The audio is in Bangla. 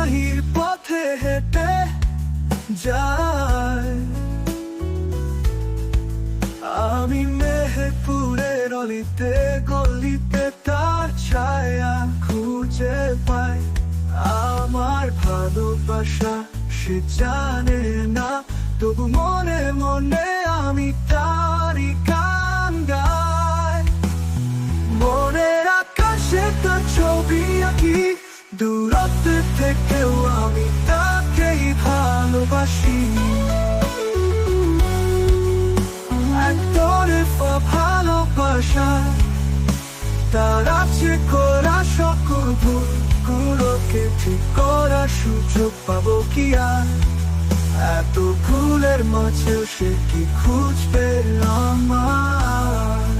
বাহির পথে হেঁটে যায়। আমি মেহেরপুরের অলিতে গলিতে তার ছায়া খুঁজে পাই। আমার ভালোবাসা সে জানে না, তবু মনে মনে আমি তারই গান গাই। মনের আকাশে তার ছবি আঁকি, দূরত্বে থেকেও আমি তাকেই ভালোবাসি। একতরফা ভালোবাসা, তার আছে করা সকল ভুলগুলোকে ঠিক করার সুযোগ পাবো কি আর? এত ভুলের মাঝেও সে কি খুঁজবে আমার?